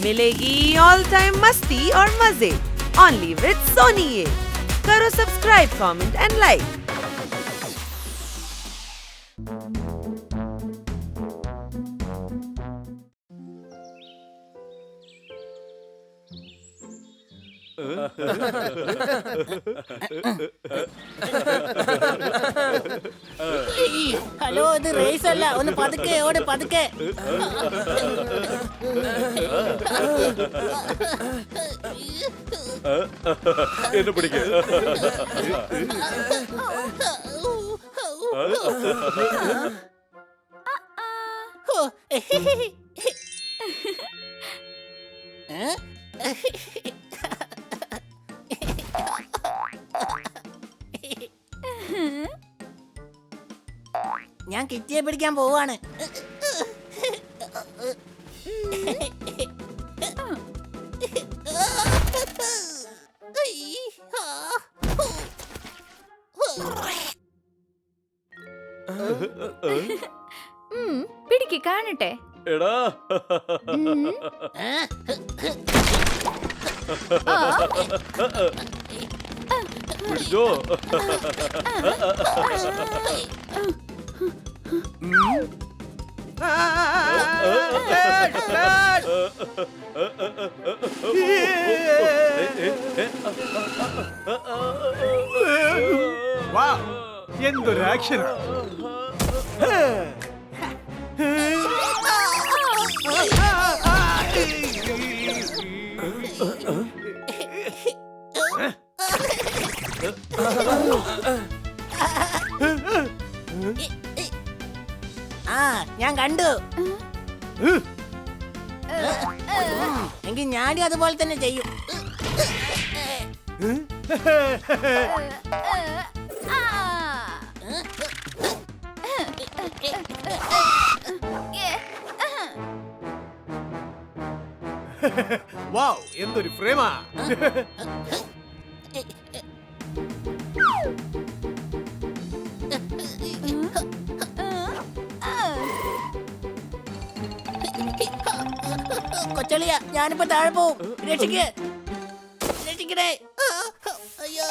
मिलेगी all time मस्ती और मजे ओनली विद सोनी ये। करो subscribe, comment and like. Hello, ഇത് റേസ് അല്ല, ഒന്ന് പതുക്കെ ഓട്, പതുക്കെ. എന്നെ പിടിക്ക. ഞാൻ കിറ്റിയെ പിടിക്കാൻ പോവാണ്. പിടിക്ക് കാണട്ടെ. എടാ പിടിച്ചോ. എന്തൊരു ആക്ഷൻ! ആ, ഞാൻ കണ്ടു. എങ്കിൽ ഞാനും അതുപോലെ തന്നെ ചെയ്യും. വാവ്, എന്തൊരു ഫ്രെയിമാ! കൊച്ചളിയ, ഞാനിപ്പോ താഴെ പോവും. രക്ഷിക്ക്, രക്ഷിക്കണേ. അയ്യോ,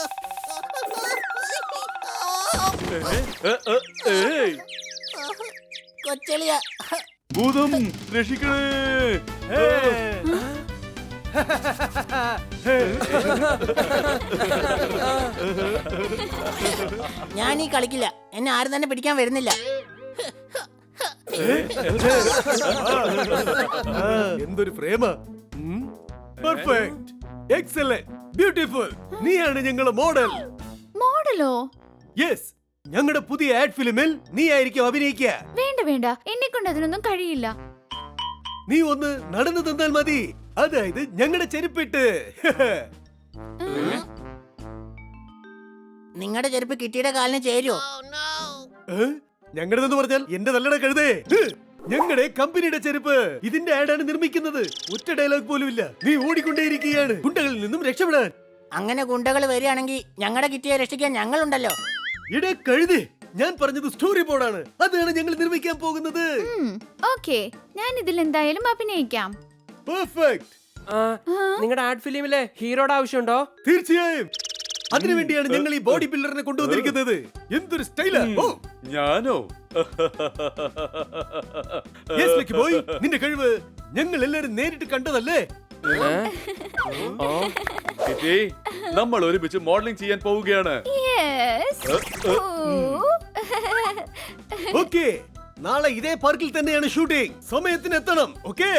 കൊച്ചളിയ. ഭൂതം രക്ഷിക്കണേ. ഞാൻ ഈ കളിക്കില്ല. എന്നെ ആരും തന്നെ പിടിക്കാൻ വരുന്നില്ല. എന്തൊരു ഫ്രെയിമാ! Perfect, excellent, beautiful. നീയാണ് ഞങ്ങളുടെ മോഡൽ. മോഡലോ? യെസ്, ഞങ്ങളുടെ പുതിയ ആഡ് ഫിലിമിൽ നീ ആയിരിക്കും അഭിനയിക്കുക. വേണ്ട വേണ്ട, എന്നെ കൊണ്ട് അതിനൊന്നും കഴിയില്ല. നീ ഒന്ന് നടന്നു തന്നാൽ മതി. അതായത് ഞങ്ങളുടെ ചെരുപ്പിട്ട്. നിങ്ങളുടെ ചെരുപ്പ് കിട്ടിയുടെ കാലിന് ചേരുവോ? ഞങ്ങളുടെന്ന് പറഞ്ഞാൽ എന്റെ നല്ലട കഴുതേ. ഞങ്ങളുടെ കമ്പനിയുടെ ചെരുപ്പ്. ഇതിന്റെ ആഡാണ് നിർമ്മിക്കുന്നത്. ഒറ്റ ഡയലോഗ് പോലും ഇല്ല. നീ ഓടിക്കൊണ്ടേയിരിക്കുകയാണ് ഗുണ്ടകളിൽ നിന്നും രക്ഷപ്പെടാൻ. അങ്ങനെ ഗുണ്ടകൾ വരികയാണെങ്കിൽ ഞങ്ങളുടെ കിറ്റിയെ രക്ഷിക്കാൻ ഞങ്ങളുണ്ടല്ലോ. ഇടേ കഴുതേ, ഞാൻ പറഞ്ഞത് സ്റ്റോറി ബോർഡാണ്. അതാണ് ഞങ്ങൾ നിർമ്മിക്കാൻ പോകുന്നത്. ഓക്കേ, ഞാൻ ഇതിൽ എന്തായാലും അഭിനയിക്കാം. പെർഫെക്റ്റ്. നിങ്ങളുടെ ആഡ് ഫിലിമിലെ ഹീറോയുടെ ആവശ്യമുണ്ടോ? തീർച്ചയായും. അതിനുവേണ്ടിയാണ് ഞങ്ങൾ ഈ ബോഡി ബിൽഡറിനെ കൊണ്ടുവന്നിരിക്കുന്നത്. എന്തൊരു സ്റ്റൈലാ! ഞാനോ? ബോയ്, നിന്റെ കഴിവ് ഞങ്ങൾ എല്ലാരും നേരിട്ട് കണ്ടതല്ലേ? നമ്മൾ ഒരുമിച്ച് മോഡലിംഗ് ചെയ്യാൻ പോവുകയാണ്. ഓക്കേ, നാളെ ഇതേ പാർക്കിൽ തന്നെയാണ് ഷൂട്ടിംഗ്. സമയത്തിന് എത്തണം. ഓക്കേ?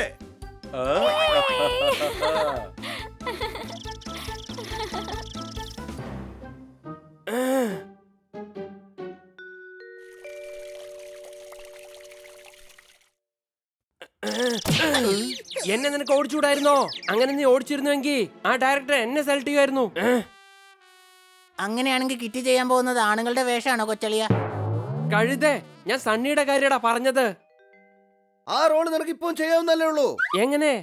എന്നെ നിനക്ക് ഓടിച്ചുകൂടായിരുന്നോ? അങ്ങനെ നീ ഓടിച്ചിരുന്നുവെങ്കിൽ ആ ഡയറക്ടർ എന്നെ സെലക്ട് ചെയ്യുമായിരുന്നു. അങ്ങനെയാണെങ്കിൽ കിറ്റ് ചെയ്യാൻ പോകുന്നത് ആണുങ്ങളുടെ വേഷമാണോ കൊച്ചളിയ? കഴുതേ, ഞാൻ സണ്ണിയുടെ കാര്യടാ പറഞ്ഞത്. ആ റോള് നിനക്ക് ഇപ്പം ചെയ്യാവുന്നല്ലേ ഉള്ളൂ. എങ്ങനെ?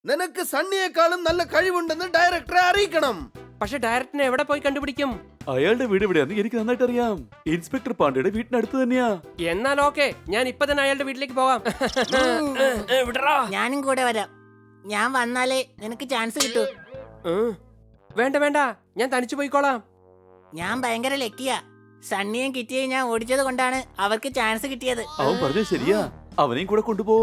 നിനക്ക് സണ്ണിയെക്കാളും നല്ല കഴിവുണ്ടെന്ന് ഡയറക്ടറെ അറിയിക്കണം. പക്ഷെ ഡയറക്ടറിനെ എവിടെ പോയി കണ്ടുപിടിക്കും? അയാളുടെ വീട് എവിടെയാന്ന് എനിക്ക് നന്നായിട്ട് അറിയാം. ഇൻസ്പെക്ടർ പാണ്ഡെയുടെ വീട്ടിനടുത്ത് തന്നെയാ. എന്നാൽ ഓക്കെ, ഞാൻ ഇപ്പൊ തന്നെ അയാളുടെ വീട്ടിലേക്ക് പോകാം. ഞാനും കൂടെ വരാം. ഞാൻ വന്നാലേ നിനക്ക് ചാൻസ് കിട്ടൂ. വേണ്ട വേണ്ട, ഞാൻ തനിച്ചു പോയിക്കോളാം. ഞാൻ ഭയങ്കര ലക്കിയാ. സണ്ണിയും കിറ്റിയെയും ഞാൻ ഓടിച്ചത് കൊണ്ടാണ് അവർക്ക് ചാൻസ് കിട്ടിയത്. അവൻ പറഞ്ഞത് ശരിയാ, അവനെയും കൂടെ കൊണ്ടുപോ.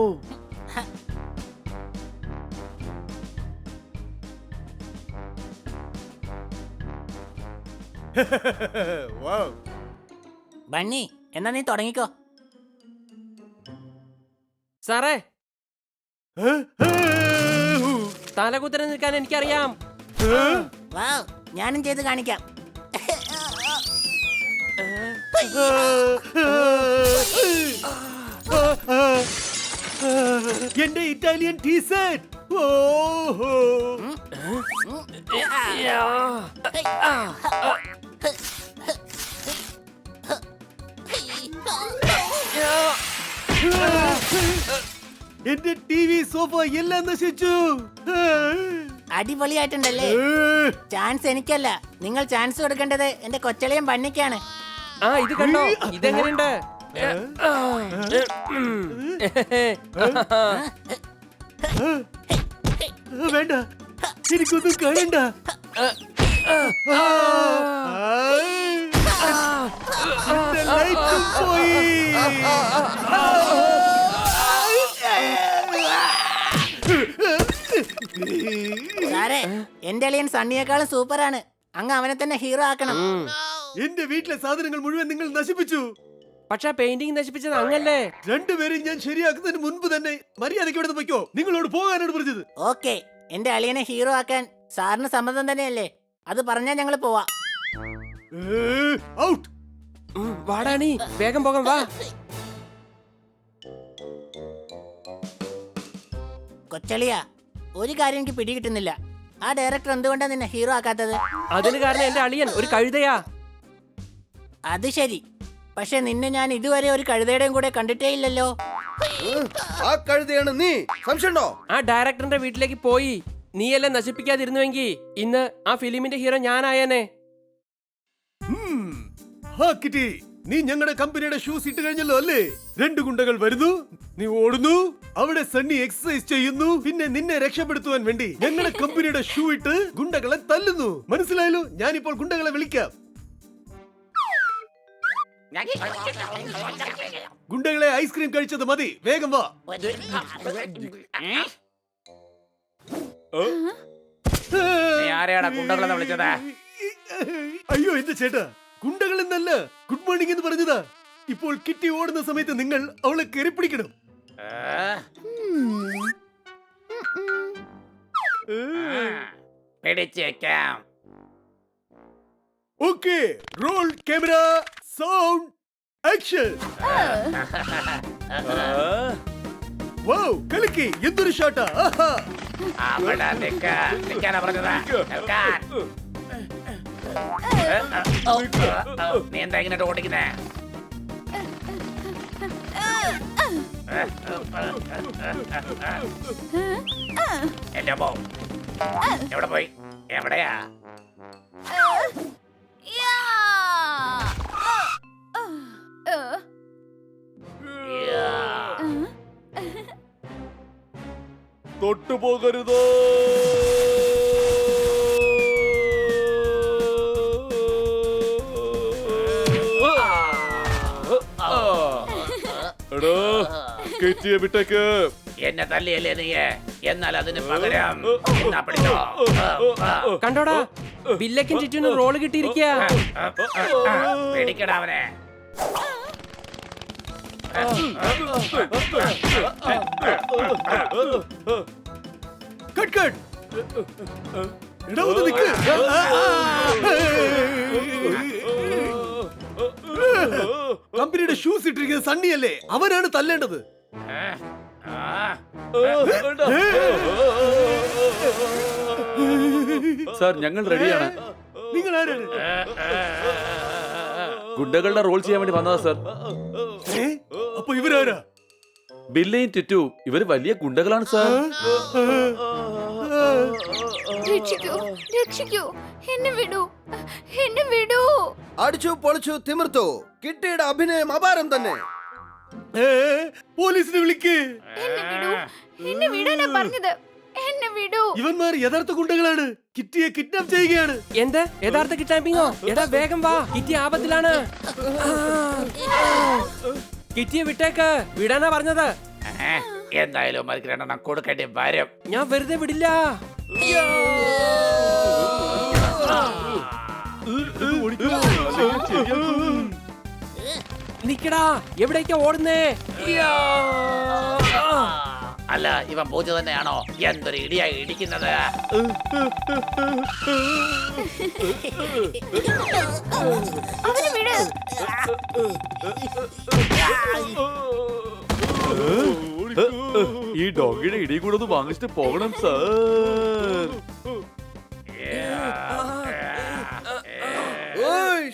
Wow. ബണ്ണി, എന്നാ നീ തുടങ്ങിക്കോ. സാറേ, തലകുത്തനെ നിൽക്കാൻ എനിക്കറിയാം. വാവ്, ഞാനും ചെയ്ത് കാണിക്കാം. എന്റെ ഇറ്റാലിയൻ ടീ സെറ്റ്. എന്റെ ടിവി, സോഫ എല്ലാം നശിച്ചു. അടിപൊളിയായിട്ടുണ്ടല്ലേ? ചാൻസ് എനിക്കല്ല, നിങ്ങൾ ചാൻസ് കൊടുക്കേണ്ടത് എന്റെ കൊച്ചളിയും ബണ്ണിക്കാണ്. ആ, ഇത് കണ്ടോ, ഇതെങ്ങനെയുണ്ട്? വേണ്ട, എനിക്കൊന്നും കാണണ്ട. എന്റെ ലൈറ്റും പോയി. സാറേ, എന്റെ അളിയൻ സണ്ണിയേക്കാളും സൂപ്പറാണ്. അങ്ങ് അവനെ തന്നെ ഹീറോ ആക്കണം. എന്റെ വീട്ടിലെ സാധനങ്ങൾ മുഴുവൻ നിങ്ങൾ നശിപ്പിച്ചു. പക്ഷെ പെയിന്റിംഗ് നശിപ്പിച്ചത് അങ്ങല്ലേ? രണ്ടുപേരും ഞാൻ ശരിയാക്കുന്നതിന് മുൻപ് തന്നെ മര്യാദയ്ക്ക് ഇവിടെ പോയിക്കോ. നിങ്ങളോട് പോകാനാണ് പറഞ്ഞത്. ഓക്കെ, എന്റെ അളിയനെ ഹീറോ ആക്കാൻ സാറിന് സമ്മതം തന്നെയല്ലേ? അത് പറഞ്ഞാൽ ഞങ്ങൾ പോവാ. ഔട്ട്. വാടാണി, വേഗം പോകാം, വാ. കൊച്ചളിയ, ഒരു കാര്യം എനിക്ക് പിടികിട്ടുന്നില്ല. ആ ഡയറക്ടർ എന്തുകൊണ്ടാ നിന്നെ ഹീറോ ആക്കാത്തത്? അതിന് കാരണം എന്റെ അളിയൻ ഒരു കഴുതയാ. അത് ശരി, പക്ഷെ നിന്നെ ഞാൻ ഇതുവരെ ഒരു കഴുതയുടെയും കൂടെ കണ്ടിട്ടേ ഇല്ലല്ലോ. ആ കഴുതയാണ് നീ, സംശയമുണ്ടോ? ആ ഡയറക്ടറിന്റെ വീട്ടിലേക്ക് പോയി നീയെല്ലാം നശിപ്പിക്കാതിരുന്നുവെങ്കിൽ ഇന്ന് ആ ഫിലിമിന്റെ ഹീറോ ഞാനായേനെ. കിറ്റി, നീ ഞങ്ങളുടെ കമ്പനിയുടെ ഷൂസ് ഇട്ട് കഴിഞ്ഞല്ലോ അല്ലേ? രണ്ട് ഗുണ്ടകൾ വരുന്നു, നീ ഓടുന്നു, അവിടെ സണ്ണി എക്സസൈസ് ചെയ്യുന്നു, പിന്നെ നിന്നെ രക്ഷപ്പെടുത്തുവാൻ വേണ്ടി ഞങ്ങളുടെ കമ്പനിയുടെ ഷൂ ഇട്ട് ഗുണ്ടകളെ തല്ലുന്നു. മനസ്സിലായല്ലോ? ഞാനിപ്പോൾ ഗുണ്ടകളെ വിളിക്കാം. ഗുണ്ടകളെ ഐസ്ക്രീം കഴിച്ചത് മതി, വേഗം വാ. ആരെയാടാ ഗുണ്ടകളെന്ന് വിളിച്ചത്? അയ്യോ എന്റെ ചേട്ടാ, ഗുണ്ടകൾ എന്നല്ല, ഗുഡ് മോർണിംഗ് എന്ന് പറഞ്ഞതാ. ഇപ്പോൾ കിറ്റി ഓടുന്ന സമയത്ത് നിങ്ങൾ അവളെ കയറി പിടിക്കണം. പിടിച്ചേക്കാം. Okay, roll camera, sound, action. Wow, കലക്കി, എന്തൊരു ഷോട്ടാ. അവിടെ നിൽക്കാനാ പറഞ്ഞത്. നിൽക്കാൻ. നീ എന്താ ഇങ്ങനെ ഓടിക്കുന്നേ? എന്റെ പോ, എവിടെ പോയി? എവിടെയാ? തൊട്ടുപോകരുതോ. എടോ, കിറ്റിയെ വിട്ടേക്ക്. എന്നെ തല്ലിയല്ലേ നീ? എന്നാൽ അതിന് പകരം എന്നാ പിടിച്ചോ. കണ്ടോടാ, ബില്ലക്കും ചുറ്റിനും റോള് കിട്ടിയിരിക്കുക. പിടിക്കടാ അവനെ. Cut cut. എടാ ഒന്ന് നിക്ക്. കമ്പനിയുടെ ഷൂസ് ഇട്ടിരിക്കുന്നത് സണ്ണിയല്ലേ? അവനാണ് തല്ലേണ്ടത്. സാർ, ഞങ്ങൾ റെഡിയാണ്. നിങ്ങൾ ആരാണ്? ഗുണ്ടകളുടെ റോൾ ചെയ്യാൻ വേണ്ടി വന്നതാ സാർ. അപ്പൊ ഇവരാരാ? ബില്ലയും ടിറ്റു, ഇവര് വലിയ ഗുണ്ടകളാണ് സാർ. രക്ഷിക്കൂ, രക്ഷിക്കൂ, എന്നെ വിടൂ, എന്നെ വിടൂ. അടിച്ചു പൊളിച്ചു തിമിർത്തു. കിട്ടിയുടെ അഭിനയം അപാരം തന്നെ. പോലീസിനെ വിളിക്ക്. എന്നെ വിടൂ, എന്നെ വിടാനാ പറഞ്ഞത്. എന്നെ ഇവന്മാർ യഥാർത്ഥ ഗുണ്ടകളാണ്. കിറ്റിയെ കിഡ്നാപ്പ് ചെയ്യുകയാണ്. എന്ത് യഥാർത്ഥ കിഡ്നാപ്പിങ്ങോ? എടാ വേഗം വാ, കിറ്റി ആപത്തിലാണ്. കിറ്റിയെ വിട്ടേക്ക്, വിടാനാ പറഞ്ഞത്. എന്തായാലും അവർക്ക് രണ്ടെണ്ണം കൊടുക്കേണ്ടി വരും. ഞാൻ വെറുതെ വിടില്ല. നിക്കടാ, എവിടേക്കാ ഓടുന്നേ? അല്ല, ഇവൻ പൂച്ച തന്നെയാണോ? എന്തൊരു ഇടിയായി ഇടിക്കുന്നത്. അവനെ വിട്. ഈ ഡോഗിയുടെ ഇടി കൂടെ ഒന്ന് വാങ്ങിച്ചിട്ട് പോകണം സാർ. ഓയ്,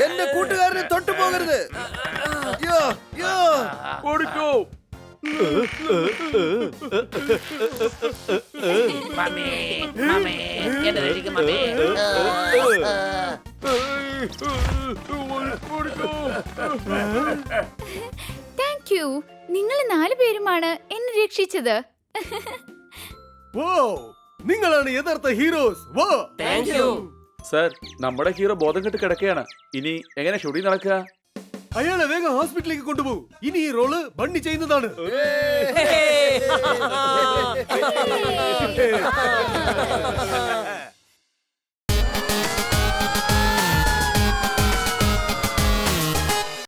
എന്റെ കൂട്ടുകാരനെ തൊട്ടു പോകരുത്. യോ, യോ. ഓടിക്കോ. മമ്മി, മമ്മി, എന്നെ രക്ഷിക്ക് മമ്മി. Thank you. നിങ്ങൾ 4 പേരുമാണ് എന്നെ രക്ഷിച്ചത്. ഓ, നിങ്ങളാണ് യഥാർത്ഥ ഹീറോസ്. വാ. Thank you. സാർ, നമ്മുടെ ഹീറോ ബോധം കെട്ട് കിടക്കുകയാണ്. ഇനി എങ്ങനെ ഷൂട്ടിംഗ് നടക്കുക? അയാളെ വേഗം ഹോസ്പിറ്റലിലേക്ക് കൊണ്ടുപോകും. ഇനി ഈ റോള് ബണ്ണി ചെയ്യുന്നതാണ്.